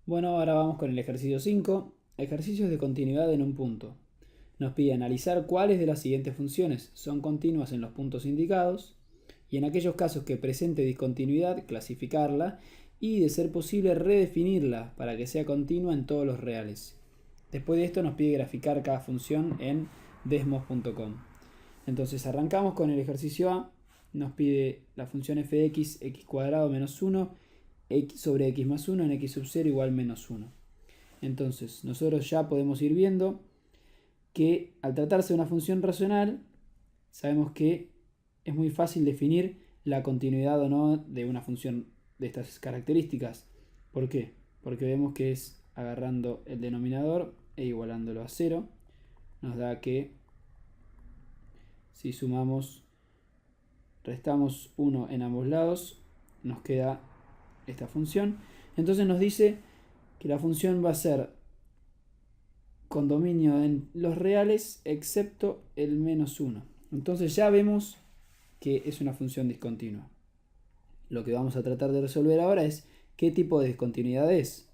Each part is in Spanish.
Bueno, ahora vamos con el ejercicio 5, ejercicios de continuidad en un punto. Nos pide analizar cuáles de las siguientes funciones son continuas en los puntos indicados y en aquellos casos que presente discontinuidad, clasificarla y, de ser posible, redefinirla para que sea continua en todos los reales. Después de esto nos pide graficar cada función en desmos.com. Entonces arrancamos con el ejercicio A. Nos pide la función f de x cuadrado menos 1 x sobre x más 1 en x sub 0 igual menos 1. Entonces nosotros ya podemos ir viendo que al tratarse de una función racional sabemos que es muy fácil definir la continuidad o no de una función de estas características. ¿Por qué? Porque vemos que es agarrando el denominador e igualándolo a 0. Nos da que si sumamos, restamos 1 en ambos lados, nos queda esta función. Entonces nos dice que la función va a ser con dominio en los reales excepto el menos 1. Entonces ya vemos que es una función discontinua. Lo que vamos a tratar de resolver ahora es qué tipo de discontinuidad es.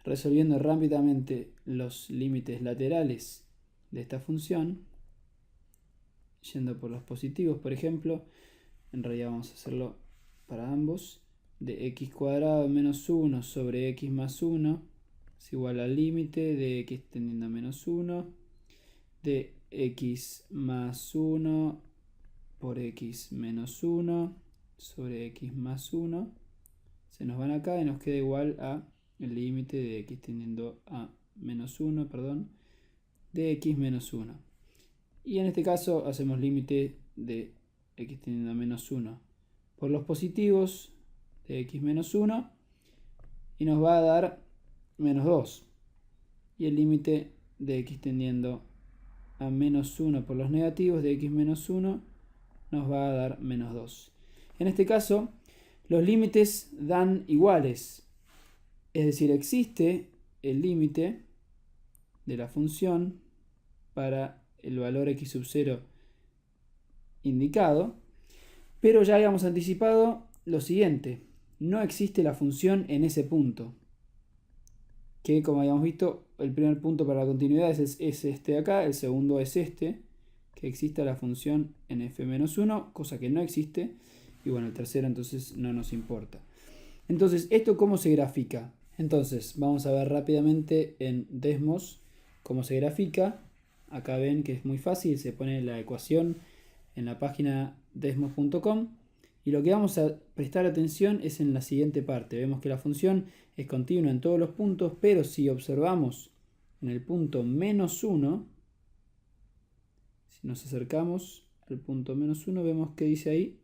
Resolviendo rápidamente los límites laterales de esta función, yendo por los positivos, por ejemplo, en realidad vamos a hacerlo para ambos, de x cuadrado menos 1 sobre x más 1 es igual al límite de x tendiendo a menos 1 de x más 1 por x menos 1 sobre x más 1. Se nos van acá y nos queda igual a el límite de x tendiendo a menos 1, de x menos 1. Y en este caso hacemos límite de x tendiendo a menos 1 por los positivos de x menos 1 y nos va a dar menos 2. Y el límite de x tendiendo a menos 1 por los negativos de x menos 1 nos va a dar menos 2. En este caso, los límites dan iguales. Es decir, existe el límite de la función para el valor x sub 0 indicado, pero ya habíamos anticipado lo siguiente: no existe la función en ese punto, que como habíamos visto, el primer punto para la continuidad es este de acá, el segundo es este, que exista la función en f-1, cosa que no existe, y bueno, el tercero entonces no nos importa. Entonces, ¿esto cómo se grafica? Entonces, vamos a ver rápidamente en Desmos cómo se grafica. Acá ven que es muy fácil, se pone la ecuación en la página desmos.com y lo que vamos a prestar atención es en la siguiente parte. Vemos que la función es continua en todos los puntos, pero si observamos en el punto menos 1, si nos acercamos al punto menos 1, vemos que dice ahí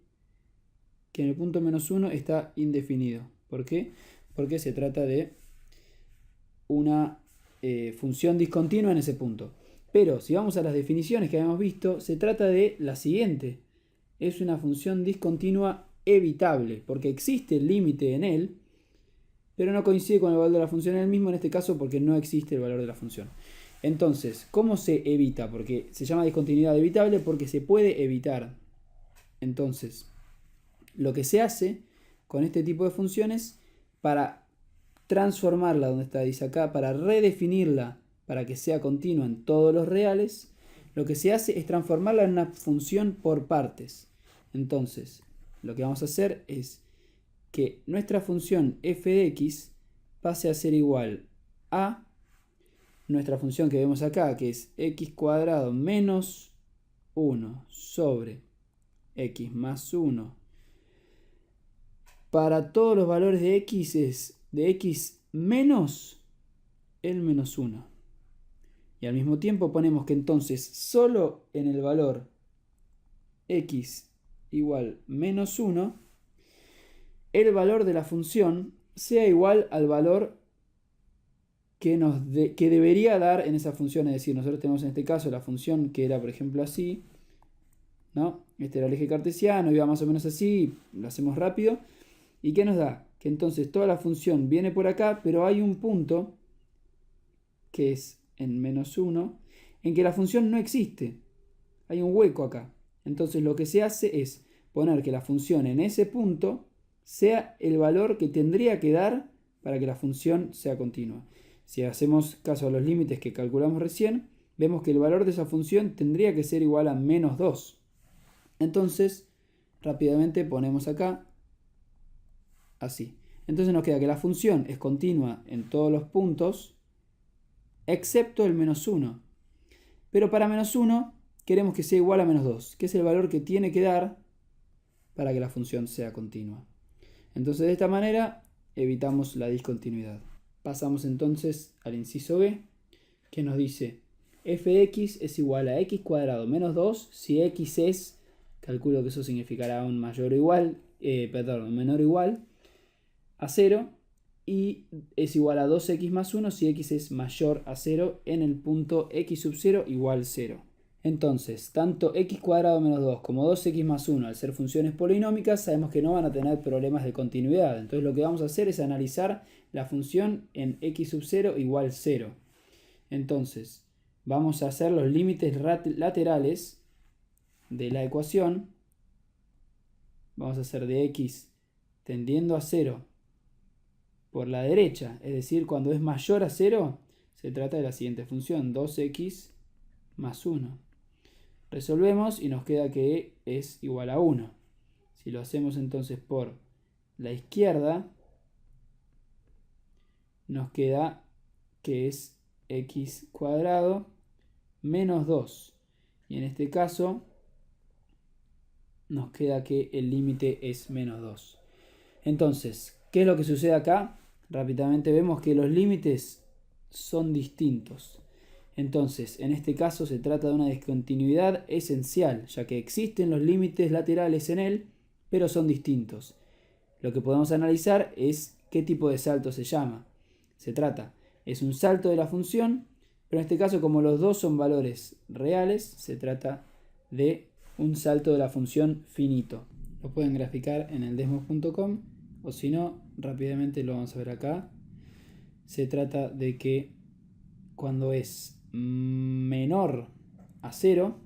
que en el punto menos 1 está indefinido. ¿Por qué? Porque se trata de una función discontinua en ese punto. Pero si vamos a las definiciones que habíamos visto, se trata de la siguiente: es una función discontinua evitable, porque existe el límite en él, pero no coincide con el valor de la función en el mismo, en este caso porque no existe el valor de la función. Entonces, ¿cómo se evita? Porque se llama discontinuidad evitable porque se puede evitar. Entonces, lo que se hace con este tipo de funciones para transformarla, donde está, dice acá, para redefinirla para que sea continua en todos los reales, lo que se hace es transformarla en una función por partes. Entonces, lo que vamos a hacer es que nuestra función f de x pase a ser igual a nuestra función que vemos acá, que es x cuadrado menos 1 sobre x más 1 para todos los valores de x es de x menos el menos 1. Y al mismo tiempo ponemos que entonces solo en el valor x igual menos 1, el valor de la función sea igual al valor que debería dar en esa función. Es decir, nosotros tenemos en este caso la función que era, por ejemplo, así, ¿no? Este era el eje cartesiano, iba más o menos así, lo hacemos rápido. ¿Y qué nos da? Que entonces toda la función viene por acá, pero hay un punto, que es en menos 1, en que la función no existe. Hay un hueco acá. Entonces lo que se hace es poner que la función en ese punto sea el valor que tendría que dar para que la función sea continua. Si hacemos caso a los límites que calculamos recién, vemos que el valor de esa función tendría que ser igual a menos 2. Entonces, rápidamente ponemos acá, así. Entonces nos queda que la función es continua en todos los puntos, excepto el menos 1. Pero para menos 1 queremos que sea igual a menos 2, que es el valor que tiene que dar para que la función sea continua. Entonces de esta manera evitamos la discontinuidad. Pasamos entonces al inciso B, que nos dice f de x es igual a x cuadrado menos 2 si x es, calculo que eso significará un mayor o igual, menor o igual a 0, y es igual a 2x más 1 si x es mayor a 0 en el punto x sub 0 igual 0. Entonces, tanto x cuadrado menos 2 como 2x más 1, al ser funciones polinómicas, sabemos que no van a tener problemas de continuidad. Entonces lo que vamos a hacer es analizar la función en x sub 0 igual 0. Entonces, vamos a hacer los límites laterales de la ecuación. Vamos a hacer de x tendiendo a 0 por la derecha, es decir, cuando es mayor a 0, se trata de la siguiente función, 2x más 1. Resolvemos y nos queda que es igual a 1. Si lo hacemos entonces por la izquierda, nos queda que es x cuadrado menos 2. Y en este caso, nos queda que el límite es menos 2. Entonces, ¿qué es lo que sucede acá? Rápidamente vemos que los límites son distintos. Entonces, en este caso se trata de una discontinuidad esencial, ya que existen los límites laterales en él, pero son distintos. Lo que podemos analizar es qué tipo de salto se llama. Es un salto de la función, pero en este caso, como los dos son valores reales, se trata de un salto de la función finito. Lo pueden graficar en el desmos.com, o si no, rápidamente lo vamos a ver acá. Se trata de que cuando es menor a 0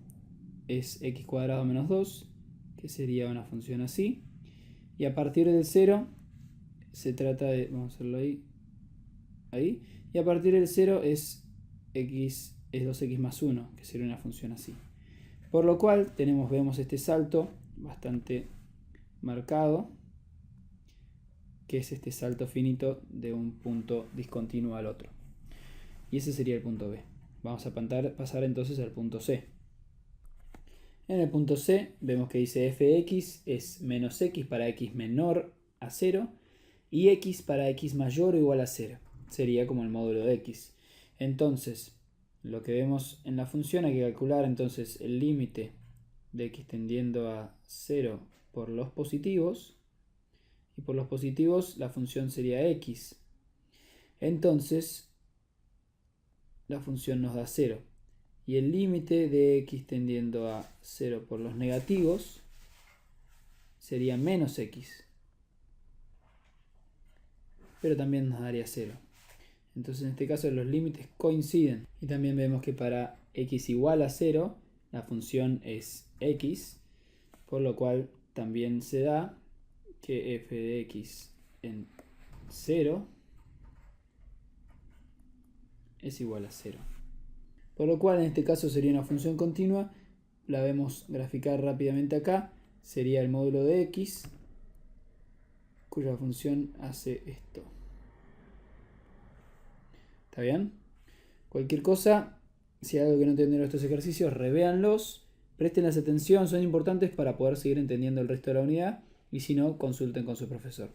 es x cuadrado menos 2, que sería una función así, y a partir del 0 se trata de, vamos a hacerlo ahí, y a partir del 0 es 2x más 1, que sería una función así. Por lo cual vemos este salto bastante marcado, que es este salto finito de un punto discontinuo al otro. Y ese sería el punto B. Vamos a pasar entonces al punto C. En el punto C vemos que dice f de x es menos x para x menor a 0 y x para x mayor o igual a 0. Sería como el módulo de x. Entonces, lo que vemos en la función, hay que calcular entonces el límite de x tendiendo a 0 por los positivos. Y por los positivos la función sería x. Entonces, la función nos da 0. Y el límite de x tendiendo a 0 por los negativos sería menos x. Pero también nos daría 0. Entonces en este caso los límites coinciden. Y también vemos que para x igual a 0 la función es x. Por lo cual también se da que f de x en 0 es igual a 0. Por lo cual en este caso sería una función continua. La vemos graficar rápidamente acá. Sería el módulo de x, cuya función hace esto. ¿Está bien? Cualquier cosa, si hay algo que no entendieron estos ejercicios, revéanlos, prestenles atención, son importantes para poder seguir entendiendo el resto de la unidad, y si no, consulten con su profesor.